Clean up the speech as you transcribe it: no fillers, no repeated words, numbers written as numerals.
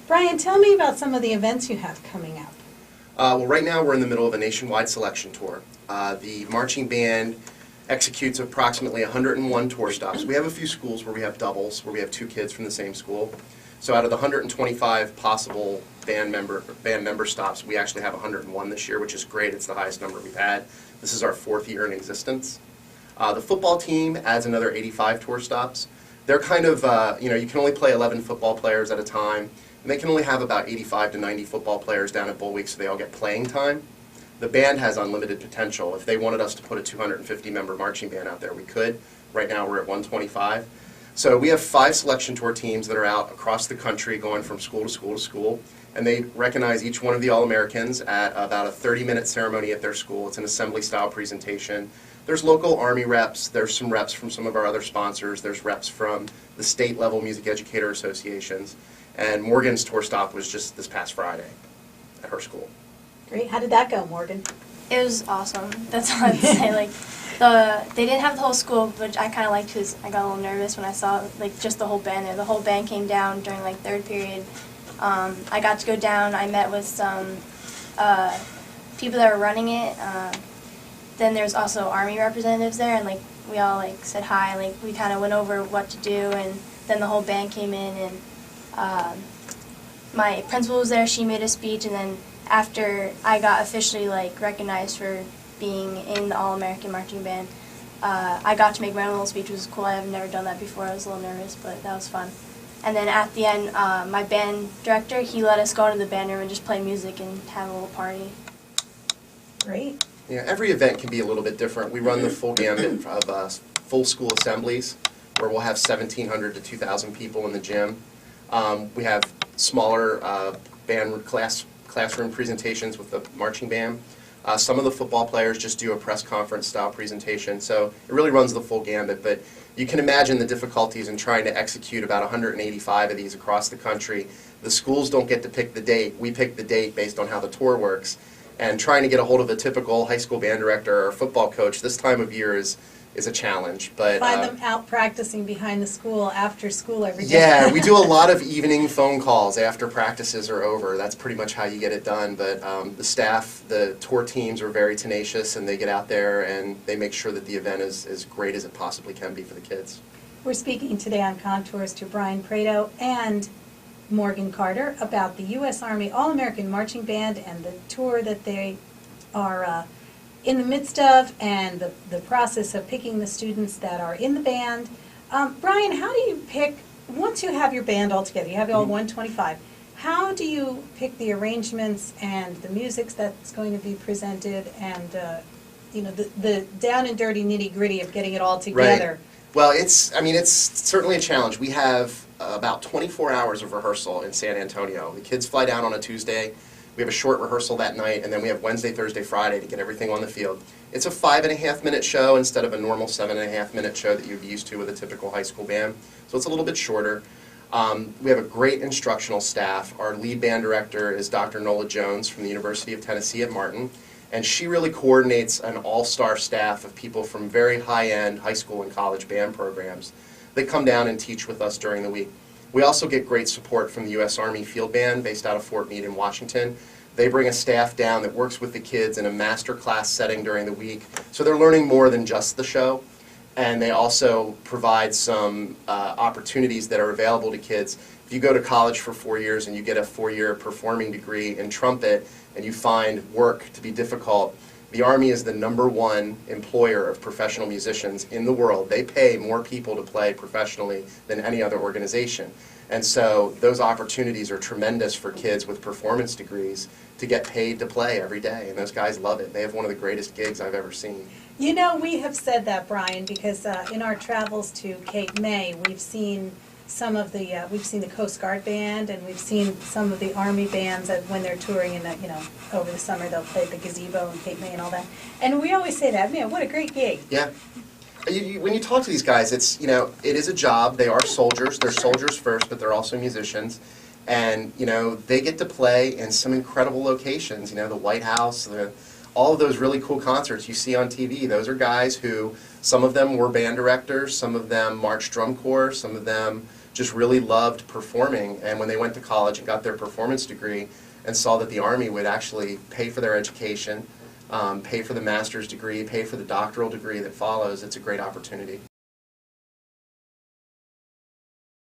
Brian, tell me about some of the events you have coming up. Well, right now we're in the middle of a nationwide selection tour. The marching band executes approximately 101 tour stops. We have a few schools where we have doubles, where we have 2 kids from the same school. So out of the 125 possible band member stops, we actually have 101 this year, which is great. It's the highest number we've had. This is our 4th year in existence. The football team adds another 85 tour stops. They're kind of, you can only play 11 football players at a time, and they can only have about 85 to 90 football players down at Bull Week, so they all get playing time. The band has unlimited potential. If they wanted us to put a 250-member marching band out there, we could. Right now we're at 125. So we have 5 selection tour teams that are out across the country going from school to school to school, and they recognize each one of the All-Americans at about a 30-minute ceremony at their school. It's an assembly-style presentation. There's local Army reps, there's some reps from some of our other sponsors, there's reps from the state-level music educator associations, and Morgan's tour stop was just this past Friday at her school. Great. How did that go, Morgan? It was awesome. That's all I have to say. They didn't have the whole school, which I kind of liked because I got a little nervous when I saw just the whole band there. The whole band came down during 3rd period. I got to go down. I met with some people that were running it. Then there's also Army representatives there, and we all said hi. And, we kind of went over what to do, and then the whole band came in, and my principal was there. She made a speech, and then after I got officially recognized for being in the All-American Marching Band, I got to make my own little speech, which was cool. I've never done that before. I was a little nervous, but that was fun. And then at the end, my band director, he let us go into the band room and just play music and have a little party. Great. Yeah, every event can be a little bit different. We run the full gamut of full school assemblies, where we'll have 1,700 to 2,000 people in the gym. We have smaller band classroom presentations with the marching band. Some of the football players just do a press conference style presentation, so it really runs the full gambit. But you can imagine the difficulties in trying to execute about 185 of these across the country. The schools don't get to pick the date. We pick the date based on how the tour works. And trying to get a hold of a typical high school band director or football coach this time of year is a challenge. But find them out practicing behind the school after school every day. Yeah, we do a lot of evening phone calls after practices are over. That's pretty much how you get it done. But the staff, the tour teams are very tenacious, and they get out there and they make sure that the event is as great as it possibly can be for the kids. We're speaking today on Contours to Brian Prato and Morgan Carter about the U.S. Army All-American Marching Band and the tour that they are in the midst of, and the process of picking the students that are in the band. Brian, how do you pick, once you have your band all together, you have all 125, how do you pick the arrangements and the music that's going to be presented and the down and dirty nitty-gritty of getting it all together? Right. Well, it's certainly a challenge. We have about 24 hours of rehearsal in San Antonio. The kids fly down on a Tuesday. We have a short rehearsal that night, and then we have Wednesday, Thursday, Friday to get everything on the field. It's a 5.5-minute show instead of a normal 7.5-minute show that you'd be used to with a typical high school band. So it's a little bit shorter. We have a great instructional staff. Our lead band director is Dr. Nola Jones from the University of Tennessee at Martin, and she really coordinates an all-star staff of people from very high-end high school and college band programs that come down and teach with us during the week. We also get great support from the U.S. Army Field Band based out of Fort Meade in Washington. They bring a staff down that works with the kids in a master class setting during the week, so they're learning more than just the show. And they also provide some opportunities that are available to kids. If you go to college for 4 years and you get a 4-year performing degree in trumpet and you find work to be difficult, the Army is the #1 employer of professional musicians in the world. They pay more people to play professionally than any other organization. And so those opportunities are tremendous for kids with performance degrees to get paid to play every day. And those guys love it. They have one of the greatest gigs I've ever seen. You know, we have said that, Brian, because in our travels to Cape May, we've seen some of the, we've seen the Coast Guard Band, and we've seen some of the Army bands that when they're touring in the, over the summer, they'll play at the gazebo in Cape May and all that. And we always say that, man, what a great gig. Yeah. When you talk to these guys, it's, it is a job. They are soldiers. They're soldiers first, but they're also musicians. And, they get to play in some incredible locations, the White House, all of those really cool concerts you see on TV. Those are guys who, some of them were band directors, some of them marched drum corps, some of them just really loved performing, and when they went to college and got their performance degree and saw that the Army would actually pay for their education, pay for the master's degree, pay for the doctoral degree that follows, it's a great opportunity.